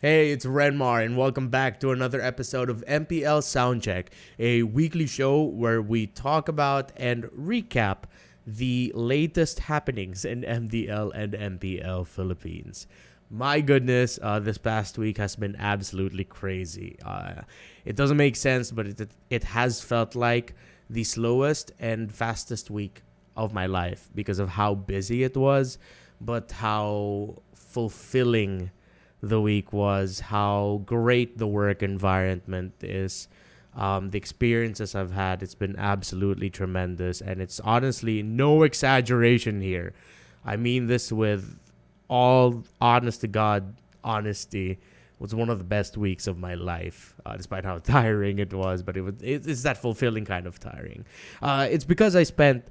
Hey, it's Renmar, and welcome back to another episode of MPL Soundcheck, a weekly show where we talk about and recap the latest happenings in MDL and MPL Philippines. My goodness, this past week has been absolutely crazy. It doesn't make sense, but it has felt like the slowest and fastest week of my life because of how busy it was, but how fulfilling the week was, how great the work environment is. The experiences I've had, it's been absolutely tremendous. And it's honestly no exaggeration here. I mean this with all honest to God honesty. It was one of the best weeks of my life, despite how tiring it was. But it's that fulfilling kind of tiring. It's because I spent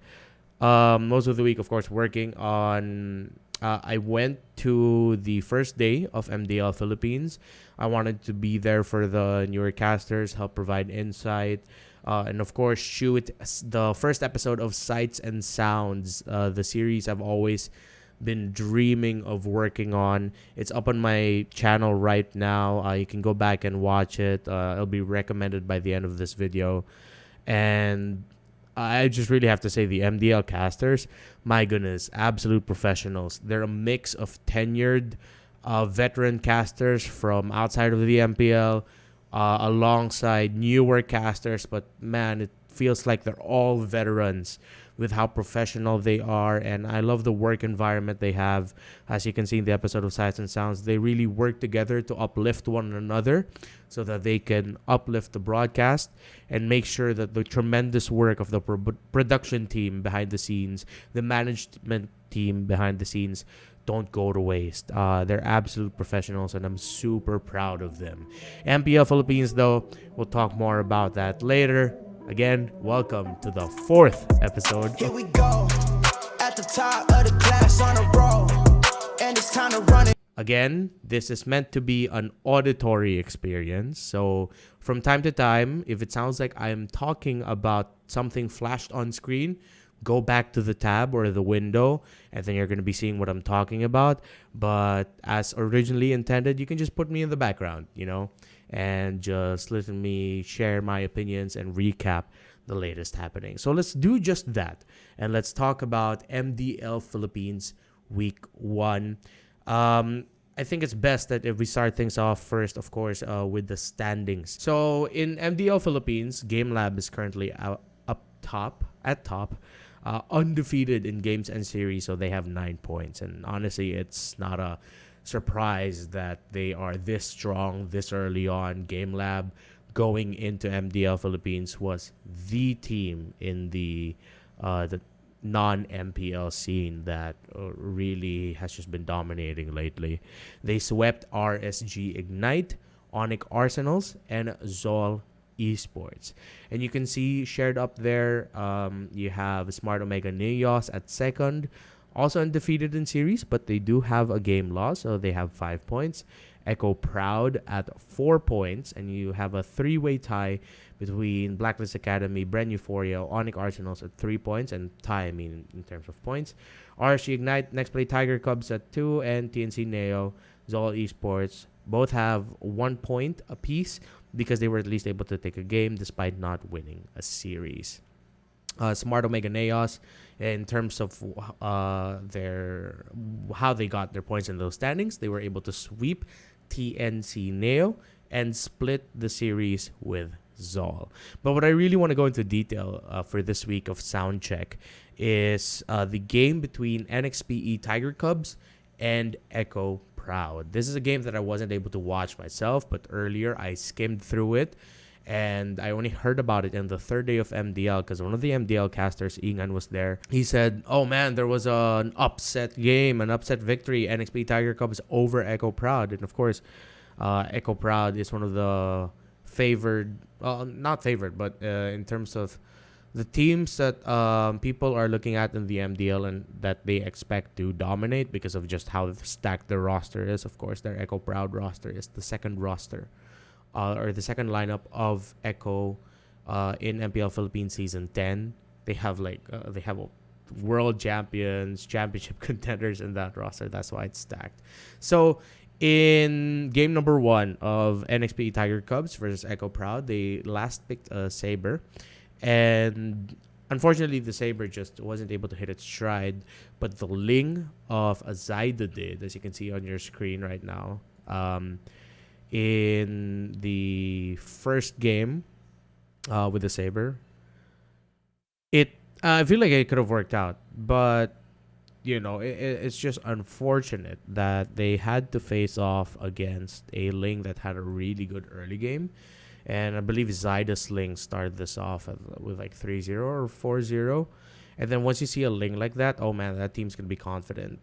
most of the week, of course, working on. I went to the first day of MDL Philippines. I wanted to be there for the newer casters, help provide insight, and of course, shoot the first episode of Sights and Sounds, the series I've always been dreaming of working on. It's up on my channel right now. You can go back and watch it. It'll be recommended by the end of this video. And I just really have to say the MDL casters, my goodness, absolute professionals. They're a mix of tenured veteran casters from outside of the MPL alongside newer casters, but man, it feels like they're all veterans with how professional they are, and I love the work environment they have. As you can see in the episode of Sights and Sounds, they really work together to uplift one another so that they can uplift the broadcast and make sure that the tremendous work of the production team behind the scenes, the management team behind the scenes, don't go to waste. They're absolute professionals, and I'm super proud of them. MPL Philippines, though, we'll talk more about that later. Again, welcome to the fourth episode. Here we go, at the top of the class on a roll, and it's time to run it. Again, this is meant to be an auditory experience. So from time to time, if it sounds like I'm talking about something flashed on screen, go back to the tab or the window, and then you're going to be seeing what I'm talking about. But as originally intended, you can just put me in the background, and just let me share my opinions and recap the latest happening. So let's do just that. And let's talk about MDL Philippines Week 1. I think it's best that if we start things off first, of course, with the standings. So in MDL Philippines, Game Lab is currently at top, undefeated in games and series, so they have 9 points. And honestly, it's not a surprise that they are this strong this early on. Game Lab going into MDL Philippines was the team in the non-MPL scene that really has just been dominating lately. They swept RSG Ignite, Onyx Arsenals, and Zol Esports. And you can see shared up there, you have Smart Omega Neos at second, also undefeated in series, but they do have a game loss, so they have 5 points. Echo Proud at 4 points, and you have a three-way tie between Blacklist Academy, Bren Euphoria, Onyx Arsenals at 3 points, and tie, in terms of points. RSG Ignite, next play Tiger Cubs at 2, and TNC Neo, Zol Esports, both have 1 point apiece because they were at least able to take a game despite not winning a series. Smart Omega Neos, in terms of how they got their points in those standings, they were able to sweep TNC Neo and split the series with Zol. But what I really want to go into detail for this week of Soundcheck is the game between NXPE Tiger Cubs and Echo Proud. This is a game that I wasn't able to watch myself, but earlier I skimmed through it. And I only heard about it in the third day of MDL because one of the MDL casters, Ingan, was there. He said, oh man, there was an upset game, an upset victory. NXP Tiger Cubs over Echo Proud. And of course, Echo Proud is one of the favored, not favored, but in terms of the teams that people are looking at in the MDL and that they expect to dominate because of just how stacked their roster is. Of course, their Echo Proud roster is the second roster. Or the second lineup of Echo in MPL Philippines Season 10. They have world champions, championship contenders in that roster. That's why it's stacked. So In game number 1 of NXPE Tiger Cubs versus Echo Proud, they last picked a Saber. And unfortunately, the Saber just wasn't able to hit its stride. But the Ling of Zaida did, as you can see on your screen right now. In the first game with the Saber, I feel like it could have worked out. But it's just unfortunate that they had to face off against a Ling that had a really good early game. And I believe Zyda's Ling started this off with like 3-0 or 4-0. And then once you see a Ling like that, oh man, that team's going to be confident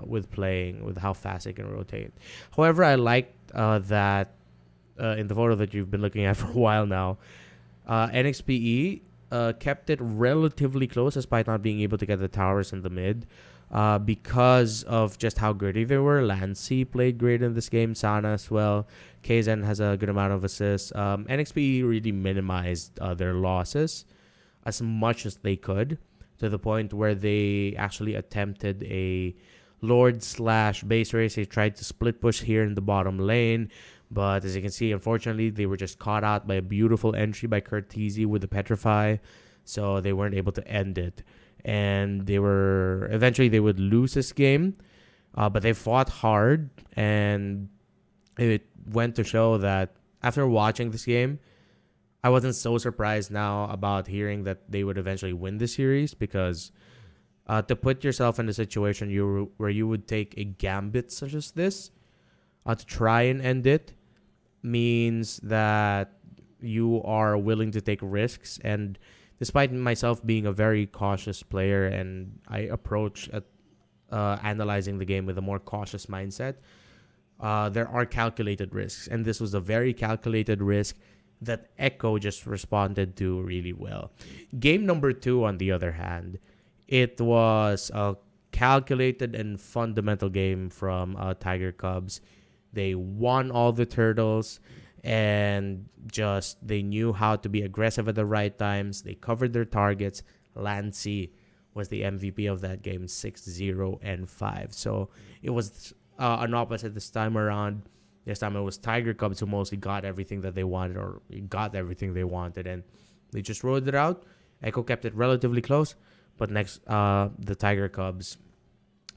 with playing, with how fast it can rotate. However, I liked that in the photo that you've been looking at for a while now, NXPE kept it relatively close despite not being able to get the towers in the mid. Because of just how gritty they were. Lancy played great in this game. Sana as well. KZN has a good amount of assists. NXP really minimized their losses as much as they could, to the point where they actually attempted a Lord/base race. They tried to split push here in the bottom lane, but as you can see, unfortunately, they were just caught out by a beautiful entry by Curtisi with the Petrify, so they weren't able to end it. And eventually they would lose this game, but they fought hard, and it went to show that after watching this game, I wasn't so surprised now about hearing that they would eventually win the series, because to put yourself in a situation where you would take a gambit such as this to try and end it means that you are willing to take risks. And despite myself being a very cautious player, and I approach at analyzing the game with a more cautious mindset, there are calculated risks. And this was a very calculated risk that Echo just responded to really well. Game number 2, on the other hand, it was a calculated and fundamental game from Tiger Cubs. They won all the turtles, and just they knew how to be aggressive at the right times. They covered their targets. Lancy was the MVP of that game, 6-0 and 5. So it was an opposite this time around. This time it was Tiger Cubs who mostly got everything that they wanted, or got everything they wanted, and they just rode it out. Echo kept it relatively close, but next, the Tiger Cubs,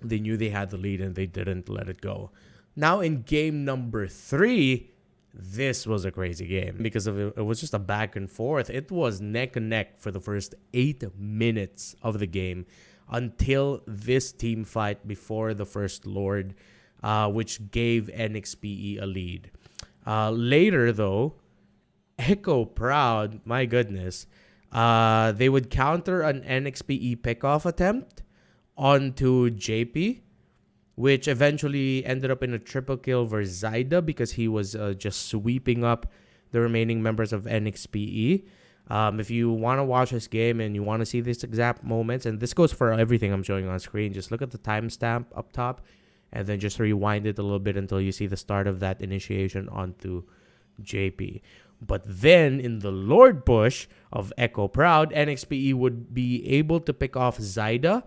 they knew they had the lead and they didn't let it go. Now in game number 3, this was a crazy game because it was just a back and forth. It was neck and neck for the first 8 minutes of the game until this team fight before the first Lord, which gave NXPE a lead. Later, though, Echo Proud, my goodness, they would counter an NXPE pickoff attempt onto JP, which eventually ended up in a triple kill for Zaida because he was just sweeping up the remaining members of NXPE. If you want to watch this game and you want to see these exact moments, and this goes for everything I'm showing on screen, just look at the timestamp up top and then just rewind it a little bit until you see the start of that initiation onto JP. But then in the Lord push of Echo Proud, NXPE would be able to pick off Zaida.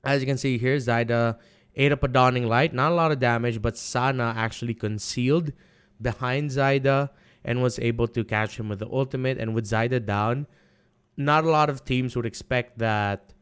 As you can see here, Zaida ate up a Dawning Light. Not a lot of damage, but Sana actually concealed behind Zaida and was able to catch him with the ultimate. And with Zaida down, not a lot of teams would expect that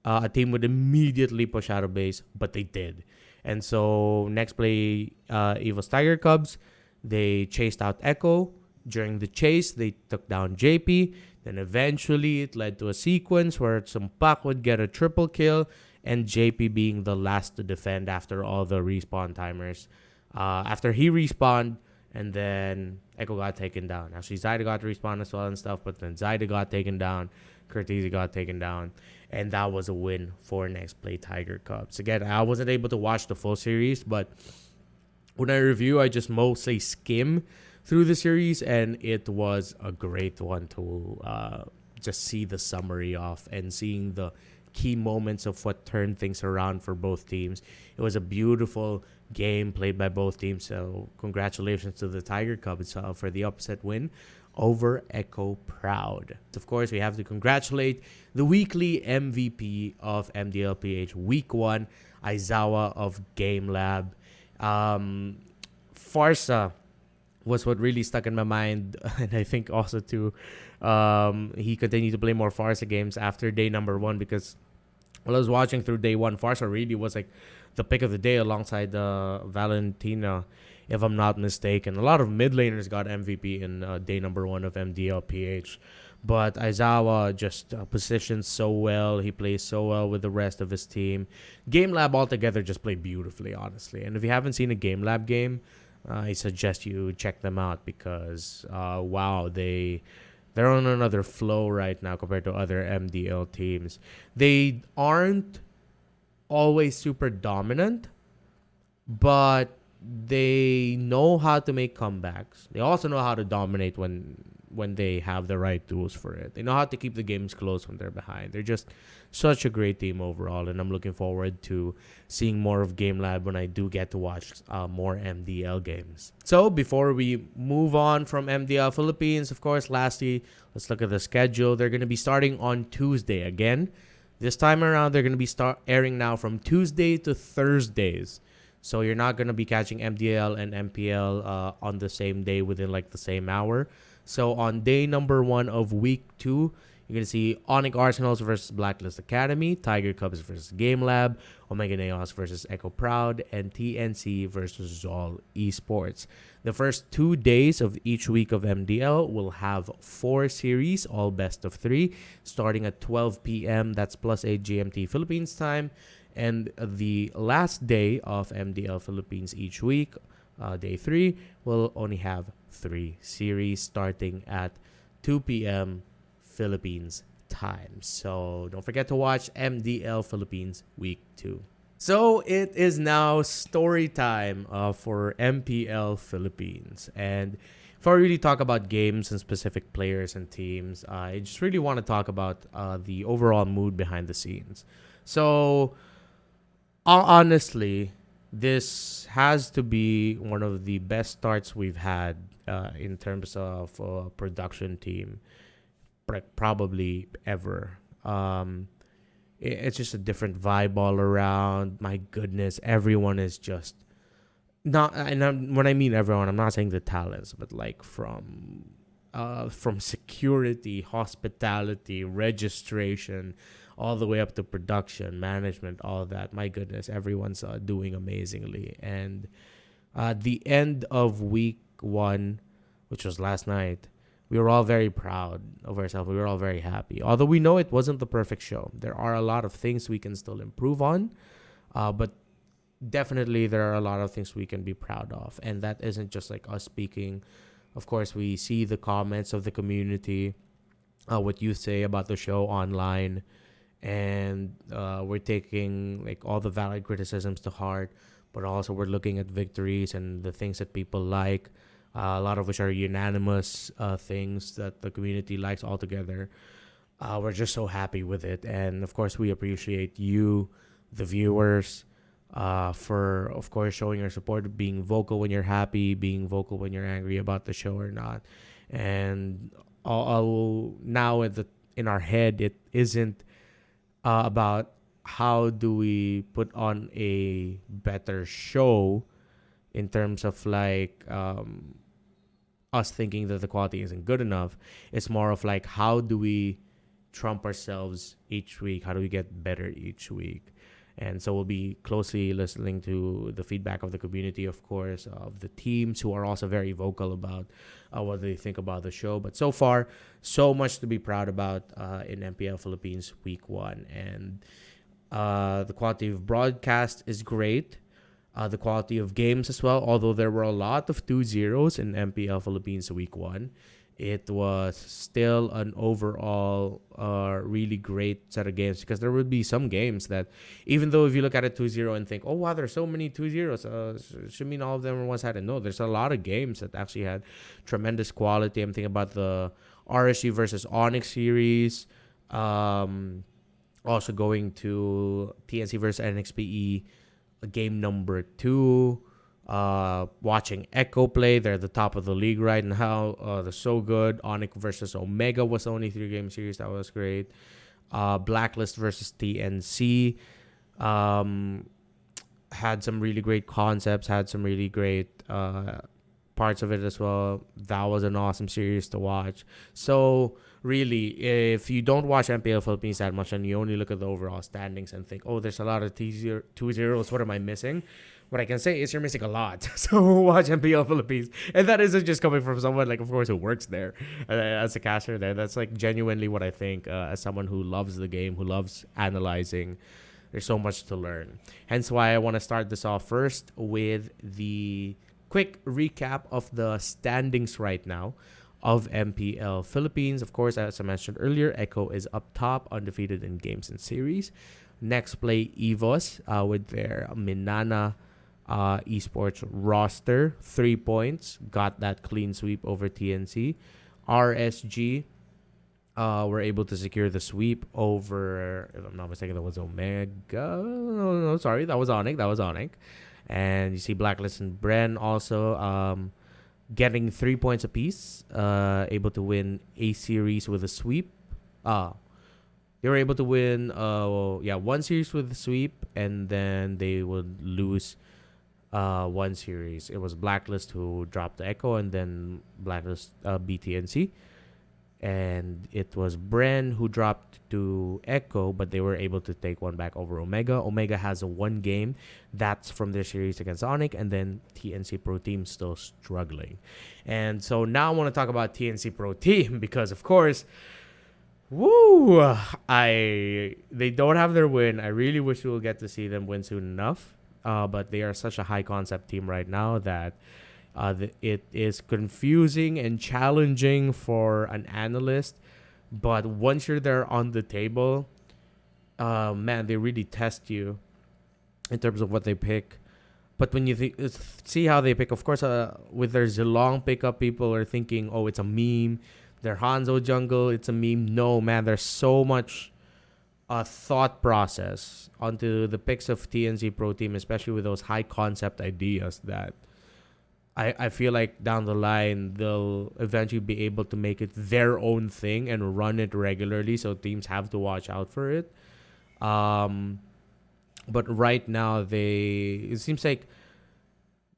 a team would immediately push out of base, but they did. And so next play, Evo's Tiger Cubs, they chased out Echo. During the chase, they took down JP. Then eventually, it led to a sequence where Sumpak would get a triple kill, and JP being the last to defend after all the respawn timers. After he respawned, and then Echo got taken down. Actually, Zaida got to respawn as well and stuff, but then Zaida got taken down. Curtisi got taken down. And that was a win for next play Tiger Cubs. Again, I wasn't able to watch the full series, but when I review, I just mostly skim through the series, and it was a great one to just see the summary of and seeing the key moments of what turned things around for both teams. It was a beautiful game played by both teams, so congratulations to the Tiger Cubs for the upset win over Echo Proud. Of course, we have to congratulate the weekly MVP of MDL PH Week 1, Aizawa of Game Lab. Farsa was what really stuck in my mind, and I think also too, he continued to play more Farsa games after day number 1, because while I was watching through day 1, Farsa really was like the pick of the day alongside Valentina, if I'm not mistaken. A lot of mid laners got MVP in day number 1 of MDL PH. But Aizawa just positions so well. He plays so well with the rest of his team. Game Lab altogether just played beautifully, honestly. And if you haven't seen a Game Lab game, I suggest you check them out, because wow, they're on another flow right now compared to other MDL teams. They aren't always super dominant, but they know how to make comebacks. They also know how to dominate when they have the right tools for it. They know how to keep the games close when they're behind. They're just such a great team overall, and I'm looking forward to seeing more of Game Lab when I do get to watch more MDL games. So before we move on from MDL Philippines, of course, lastly, let's look at the schedule. They're going to be starting on Tuesday again. This time around, they're going to be airing now from Tuesday to Thursdays. So you're not going to be catching MDL and MPL on the same day within like the same hour. So on day number 1 of week 2, you're going to see Onyx Arsenals versus Blacklist Academy, Tiger Cubs versus Game Lab, Omega Neos versus Echo Proud, and TNC versus Zol Esports. The first 2 days of each week of MDL will have 4 series, all best of 3, starting at 12 p.m. That's +8 GMT Philippines time. And the last day of MDL Philippines each week, day 3, will only have 3 series starting at 2 p.m. Philippines time. So don't forget to watch MDL Philippines week 2. So it is now story time for MPL Philippines. And before I really talk about games and specific players and teams, I just really want to talk about the overall mood behind the scenes. So honestly, this has to be one of the best starts we've had in terms of production team, probably ever. It's just a different vibe all around. My goodness, everyone is just not. And when I mean everyone, I'm not saying the talents, but like from security, hospitality, registration, all the way up to production, management, all that. My goodness, everyone's doing amazingly. And the end of week 1, which was last night, we were all very proud of ourselves. We were all very happy. Although we know it wasn't the perfect show. There are a lot of things we can still improve on. But definitely there are a lot of things we can be proud of. And that isn't just like us speaking. Of course, we see the comments of the community, what you say about the show online. And we're taking like all the valid criticisms to heart, but also we're looking at victories and the things that people like, a lot of which are unanimous things that the community likes altogether. We're just so happy with it, and of course we appreciate you, the viewers, for of course showing your support, being vocal when you're happy, being vocal when you're angry about the show or not. And now in our head, it isn't about how do we put on a better show in terms of like us thinking that the quality isn't good enough. It's more of like, how do we trump ourselves each week? How do we get better each week? And so we'll be closely listening to the feedback of the community, of course, of the teams who are also very vocal about what they think about the show. But so far, so much to be proud about in MPL Philippines week 1. And the quality of broadcast is great. The quality of games as well, although there were a lot of 2-0s in MPL Philippines week 1. It was still an overall really great set of games, because there would be some games that, even though if you look at it 2-0 and think, oh wow, there's so many 2-0s, should mean all of them are one-sided. No, there's a lot of games that actually had tremendous quality. I'm thinking about the RSG versus Onyx series, also going to TNC versus NXPE, game number 2. Watching Echo play, they're the top of the league right now. They're so good. Onyx versus Omega was only 3-game series. That was great. Blacklist versus TNC. had some really great concepts, had some really great parts of it as well. That was an awesome series to watch. So really, if you don't watch MPL Philippines that much and you only look at the overall standings and think, oh, there's a lot of 2-0s, what am I missing? What I can say is you're missing a lot. So watch MPL Philippines. And that isn't just coming from someone, like, of course, who works there as a caster there. That's, like, genuinely what I think as someone who loves the game, who loves analyzing. There's so much to learn. Hence why I want to start this off first with the quick recap of the standings right now of MPL Philippines. Of course, as I mentioned earlier, Echo is up top, undefeated in games and series. Next play EVOS with their Minana Esports roster. 3 points. Got that clean sweep over TNC. RSG were able to secure the sweep over, if I'm not mistaken, that was Omega. No, sorry. That was Onic. And you see Blacklist and Bren also getting 3 points apiece. Able to win a series with a sweep. They were able to win one series with a sweep, and then they would lose one series. It was Blacklist who dropped the Echo, and then Blacklist BTNC. And it was Bren who dropped to Echo, but they were able to take one back over Omega. Omega has a 1 game. That's from their series against Onic, and then TNC Pro Team still struggling. And so now I want to talk about TNC Pro Team because, of course, they don't have their win. I really wish we will get to see them win soon enough. But they are such a high concept team right now that it is confusing and challenging for an analyst. But once you're there on the table, man, they really test you in terms of what they pick. But when you see how they pick, of course, with their Zilong pickup, people are thinking, oh, it's a meme. Their Hanzo jungle, it's a meme. No, man, there's so much thought process onto the picks of TNC Pro Team, especially with those high concept ideas that I feel like down the line they'll eventually be able to make it their own thing and run it regularly, so teams have to watch out for it. But right now it seems like,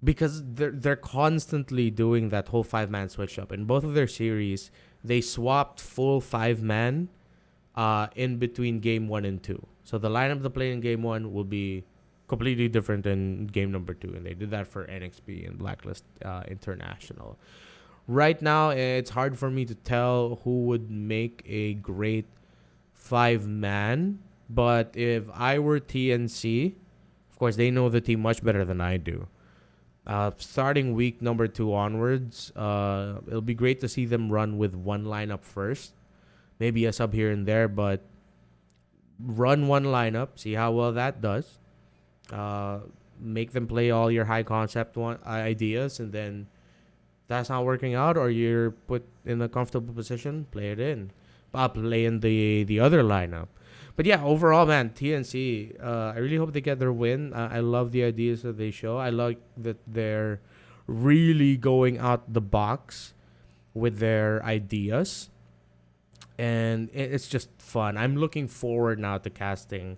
because they're constantly doing that whole 5-man switch up in both of their series, they swapped full 5-man in between game 1 and 2. So the lineup they play in game 1 will be completely different in game number 2, and they did that for NXPE and Blacklist International. Right now, it's hard for me to tell who would make a great 5-man, but if I were TNC, of course, they know the team much better than I do. Starting week number 2 onwards, it'll be great to see them run with one lineup first. Maybe a sub here and there, but run one lineup, see how well that does. Make them play all your high concept ideas, and then that's not working out or you're put in a comfortable position, play it in. Play in the other lineup. But yeah, overall, man, TNC, I really hope they get their win. I love the ideas that they show. I like that they're really going out the box with their ideas. And it's just fun. I'm looking forward now to casting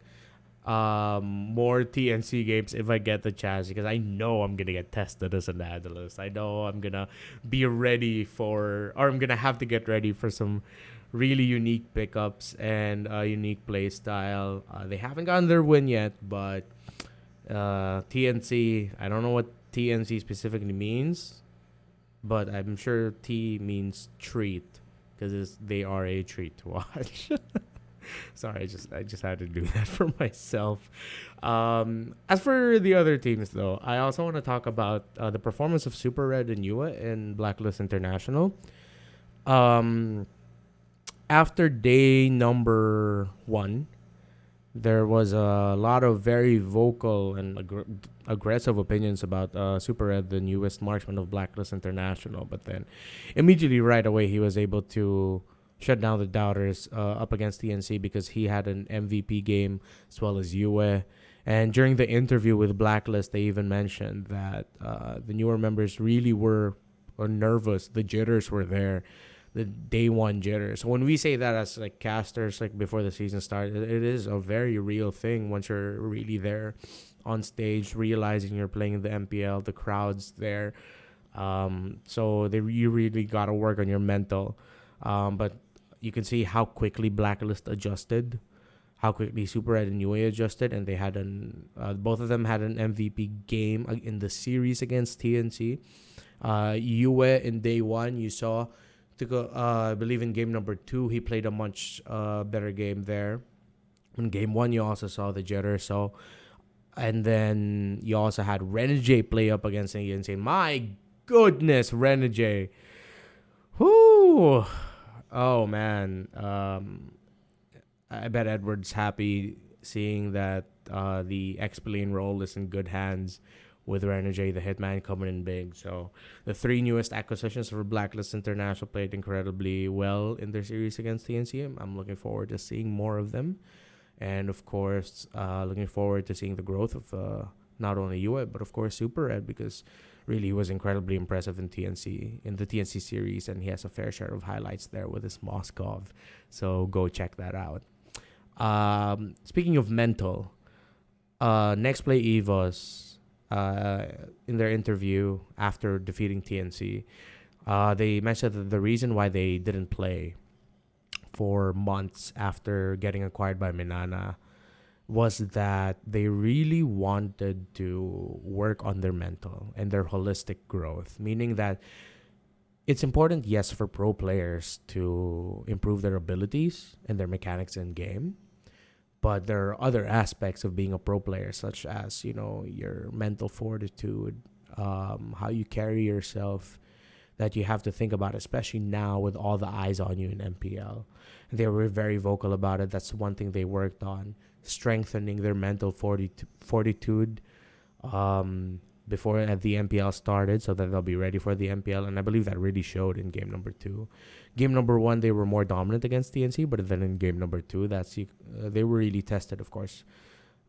more TNC games if I get the chance, because I know I'm going to get tested as an analyst. I know I'm going to be ready I'm going to have to get ready for some really unique pickups and unique play style. They haven't gotten their win yet, but TNC, I don't know what TNC specifically means, but I'm sure T means treat, because they are a treat to watch. Sorry, I just had to do that for myself. As for the other teams, though, I also want to talk about the performance of Super Red and Yua in Blacklist International. After day number 1, there was a lot of very vocal and aggressive opinions about Super Red, the newest marksman of Blacklist International. But then immediately right away, he was able to shut down the doubters up against TNC because he had an MVP game as well as Yue. And during the interview with Blacklist, they even mentioned that the newer members really were nervous. The jitters were there, the day 1 jitters. So when we say that as like casters, like before the season started, it is a very real thing once you're really there on stage, realizing you're playing in the MPL, the crowds there. So you really got to work on your mental. But you can see how quickly Blacklist adjusted, how quickly Super Red and UA adjusted, and they had both of them had an MVP game in the series against TNC. UA in day one, you saw, I believe in game number 2, he played a much better game there. In game 1, you also saw the jitter. So, and then you also had Renegade play up against TNC. My goodness, Renegade. Whoo! Oh man. I bet Edward's happy seeing that the X-Plane role is in good hands with Renegade, the Hitman, coming in big. So the 3 newest acquisitions for Blacklist International played incredibly well in their series against TNC. I'm looking forward to seeing more of them. And of course, looking forward to seeing the growth of not only UA, but of course Super Red, because really he was incredibly impressive in the TNC series, and he has a fair share of highlights there with his Moskov. So go check that out. Speaking of mental, Next Play Evos, in their interview after defeating TNC, they mentioned that the reason why they didn't play for months after getting acquired by Minana was that they really wanted to work on their mental and their holistic growth, meaning that it's important, yes, for pro players to improve their abilities and their mechanics in game, but there are other aspects of being a pro player, such as, your mental fortitude, how you carry yourself, that you have to think about, especially now with all the eyes on you in MPL. And they were very vocal about it. That's one thing they worked on, strengthening their mental fortitude before the MPL started, so that they'll be ready for the MPL. And I believe that really showed in game number 2. Game number 1, they were more dominant against TNC, but then in game number 2, they were really tested, of course,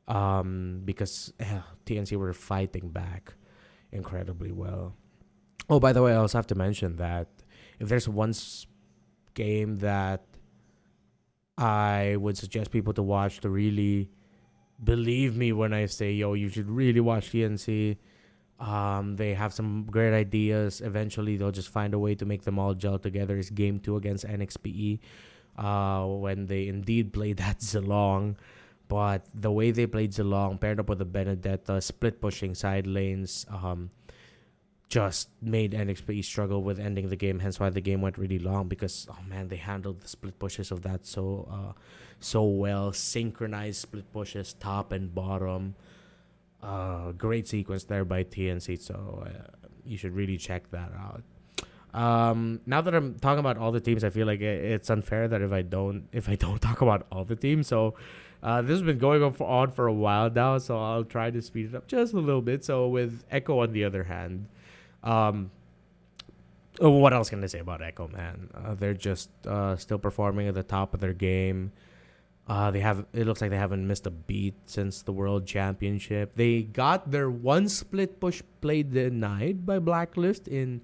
because TNC were fighting back incredibly well. Oh, by the way, I also have to mention that if there's one game that I would suggest people to watch to really believe me when I say, you should really watch TNC. They have some great ideas. Eventually, they'll just find a way to make them all gel together. Is game 2 against NXPE, when they indeed played that Zilong. But the way they played Zilong, paired up with the Benedetta, split pushing side lanes, just made NXPE struggle with ending the game. Hence why the game went really long, because they handled the split pushes of that so well. Synchronized split pushes, top and bottom. Great sequence there by TNC. So you should really check that out. Now that I'm talking about all the teams, I feel like it's unfair that if I don't talk about all the teams. So this has been going on for a while now, so I'll try to speed it up just a little bit. So with Echo, on the other hand, what else can I say about Echo, man? They're just still performing at the top of their game. It looks like they haven't missed a beat since the World Championship. They got their one split push play denied by Blacklist in,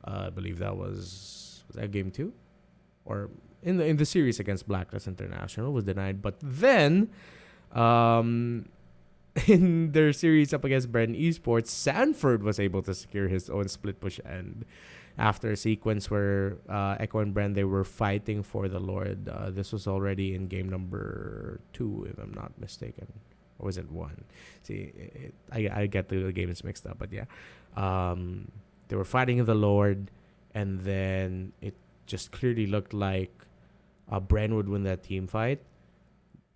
I believe was that game 2, or in the series against Blacklist International was denied. But then, in their series up against Bren Esports, Sanford was able to secure his own split push end after a sequence where Echo and Bren, they were fighting for the Lord. This was already in game number 2, if I'm not mistaken. Or was it 1? See, I get the games mixed up, but yeah. They were fighting the Lord, and then it just clearly looked like Bren would win that team fight.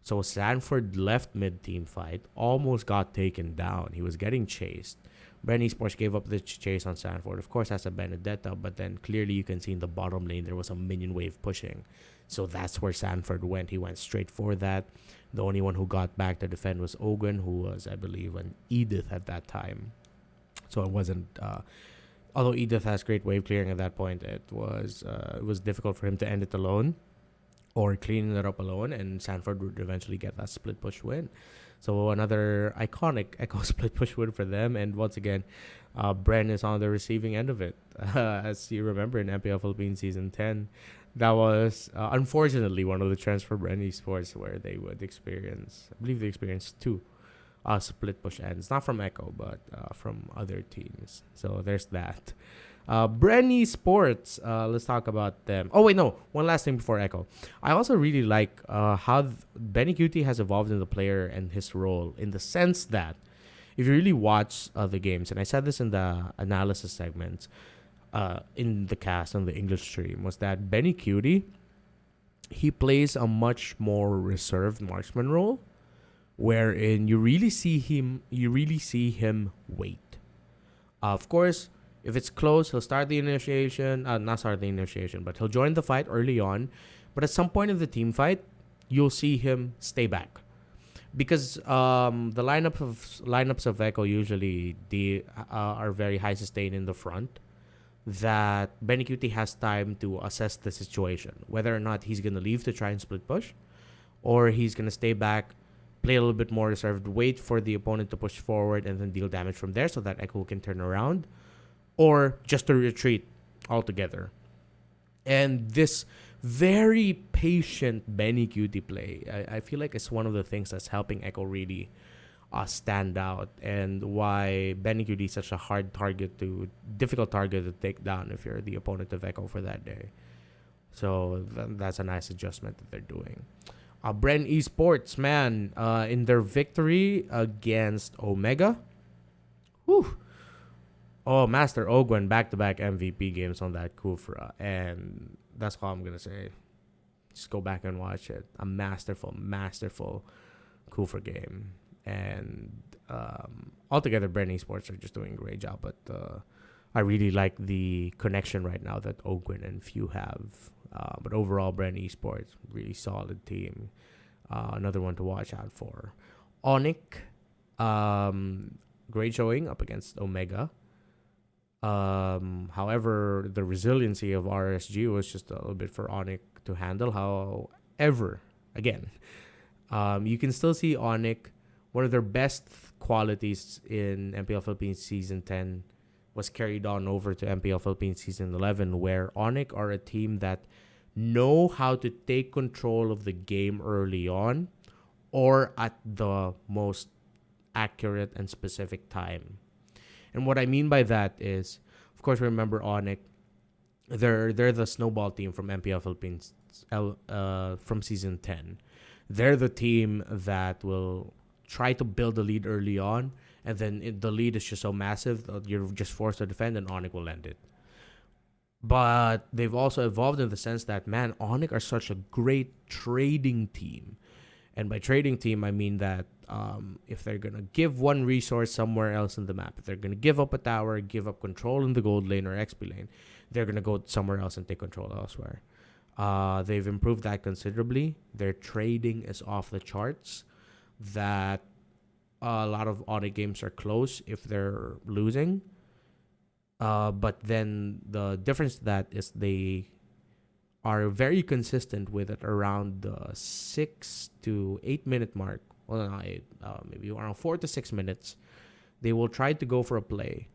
So Sanford left mid-team fight, almost got taken down. He was getting chased. Bren Esports gave up the chase on Sanford. Of course, has a Benedetta, but then clearly you can see in the bottom lane there was a minion wave pushing. So that's where Sanford went. He went straight for that. The only one who got back to defend was Ogun, who was, I believe, an Edith at that time. So it wasn't... although Edith has great wave clearing at that point, it was difficult for him to end it alone or cleaning it up alone, and Sanford would eventually get that split push win. So another iconic Echo split push win for them. And once again, Bren is on the receiving end of it. As you remember in MPL Philippines Season 10, that was unfortunately one of the trends for Bren Esports where they would experience, I believe they experienced 2 split push ends. Not from Echo, but from other teams. So there's that. Bren Esports, let's talk about them. Oh, wait, no. One last thing before Echo. I also really like how Benny Cutie has evolved in the player and his role, in the sense that if you really watch the games, and I said this in the analysis segments in the cast on the English stream, was that Benny Cutie, he plays a much more reserved marksman role, wherein you really see him wait. Of course, if it's close, he'll start the initiation. Not start the initiation, but he'll join the fight early on. But at some point in the team fight, you'll see him stay back, because the lineups of Echo usually are very high sustain in the front. That Benny Cutie has time to assess the situation, whether or not he's gonna leave to try and split push, or he's gonna stay back, play a little bit more reserved, wait for the opponent to push forward, and then deal damage from there so that Echo can turn around, or just to retreat altogether. And this very patient Benny Cutie play, I feel like it's one of the things that's helping Echo really stand out, and why Benny Cutie is such a difficult target to take down if you're the opponent of Echo for that day. So that's a nice adjustment that they're doing. Bren Esports, man, in their victory against Omega. Whew. Oh, Master Ogwen, back-to-back MVP games on that Kufra. And that's all I'm going to say. Just go back and watch it. A masterful Kufra game. And altogether, Bren Esports are just doing a great job. But I really like the connection right now that Ogwen and Few have. But overall, Bren Esports, really solid team. Another one to watch out for. Onic, great showing up against Omega. However, the resiliency of RSG was just a little bit for Onic to handle. However, again, you can still see Onic. One of their best qualities in MPL Philippines Season 10 was carried on over to MPL Philippines Season 11, where Onic are a team that know how to take control of the game early on, or at the most accurate and specific time. And what I mean by that is, of course, remember Onic, they're the snowball team from MPL Philippines from Season 10. They're the team that will try to build a lead early on, and then the lead is just so massive that you're just forced to defend, and Onic will end it. But they've also evolved in the sense that, man, Onic are such a great trading team. And by trading team, I mean that if they're going to give one resource somewhere else in the map, if they're going to give up a tower, give up control in the gold lane or XP lane, they're going to go somewhere else and take control elsewhere. They've improved that considerably. Their trading is off the charts. That a lot of Onic games are close if they're losing. But then the difference to that is they are very consistent with it around the 6 to 8 minute mark. Well, not 8, maybe around 4 to 6 minutes. They will try to go for a play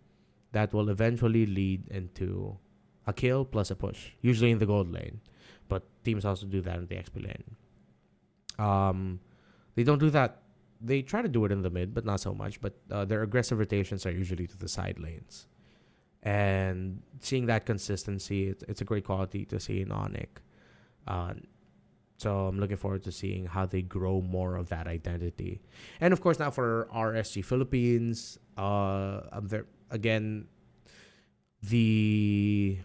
that will eventually lead into a kill plus a push, usually in the gold lane. But teams also do that in the XP lane. They don't do that. They try to do it in the mid, but not so much. But their aggressive rotations are usually to the side lanes. And seeing that consistency, it's a great quality to see in Onic. So I'm looking forward to seeing how they grow more of that identity. And of course, now for RSG Philippines, again, the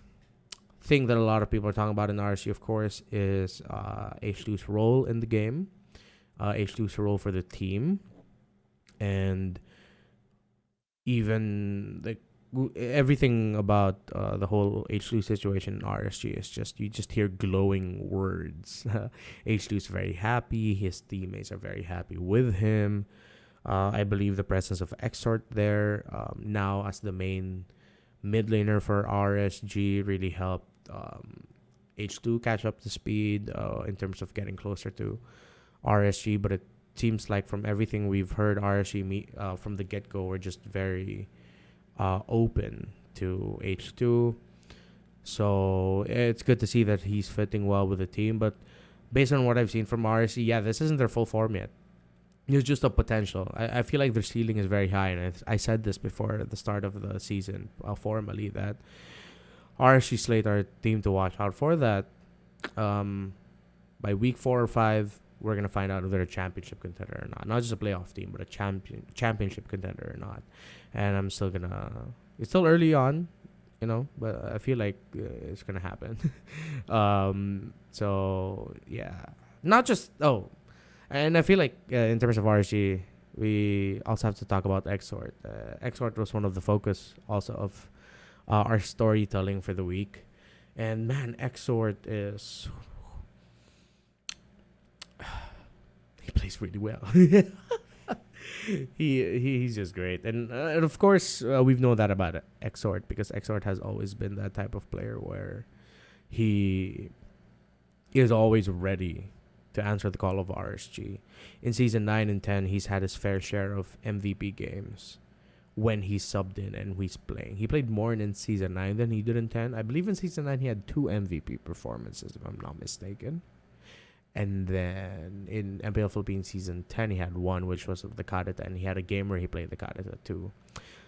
thing that a lot of people are talking about in RSG, of course, is H2's role in the game. H2's role for the team. And even everything about the whole H2 situation in RSG is you just hear glowing words. H2 is very happy. His teammates are very happy with him. I believe the presence of Exort there now as the main mid laner for RSG really helped H2 catch up to speed in terms of getting closer to RSG. But it seems like from everything we've heard, RSG from the get-go were just very open to H2. So it's good to see that he's fitting well with the team. But based on what I've seen from RSG, yeah, this isn't their full form yet. It's just a potential. I feel like their ceiling is very high, and I said this before at the start of the season, formally, that RSG Slate are a team to watch out for. That by week 4 or 5, we're gonna find out if they're a championship contender or not. Not just a playoff team, but a championship contender or not. And I'm still gonna. It's still early on, but I feel like it's gonna happen. So yeah, not just and I feel like in terms of RSG, we also have to talk about Exhort. Exhort was one of the focus also of our storytelling for the week, and man, Exhort is he plays really well. He's just great, and of course we've known that about Exhort, because Exhort has always been that type of player where he is always ready to answer the call of RSG. In season 9 and 10, he's had his fair share of MVP games when he's subbed in and he's playing. He played more in season 9 than he did in 10. I believe in season 9 he had 2 MVP performances, if I'm not mistaken. And then in MPL Philippines season 10, he had 1, which was of the Kadeta, and he had a game where he played the Kadeta too.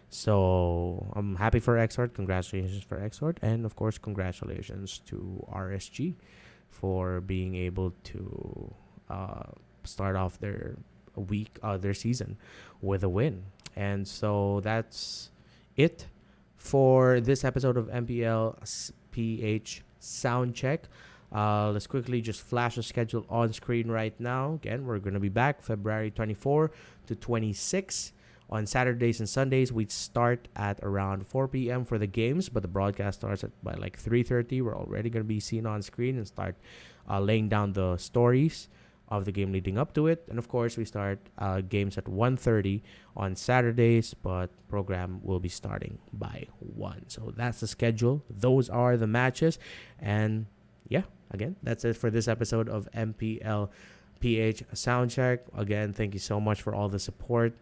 So I'm happy for Exhort. Congratulations for Exhort. And of course, congratulations to RSG for being able to start off their season with a win. And so that's it for this episode of MPL PH Soundcheck. Let's quickly just flash the schedule on screen right now. Again, we're going to be back February 24 to 26. On Saturdays and Sundays, we start at around 4 p.m. for the games, but the broadcast starts by like 3:30. We're already going to be seen on screen and start laying down the stories of the game leading up to it. And of course, we start games at 1:30 on Saturdays, but program will be starting by 1. So that's the schedule. Those are the matches. And yeah, again, that's it for this episode of MPL PH Soundcheck. Again, thank you so much for all the support,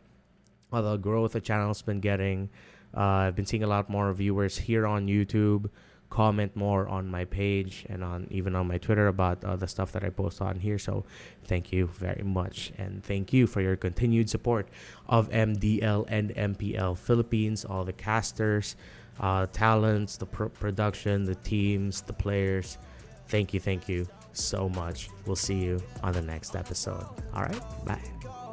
all the growth the channel's been getting. I've been seeing a lot more viewers here on YouTube. Comment more on my page and even on my Twitter about the stuff that I post on here. So thank you very much, and thank you for your continued support of MDL and MPL Philippines, all the casters, talents, the production, the teams, the players. Thank you so much. We'll see you on the next episode. All right, bye.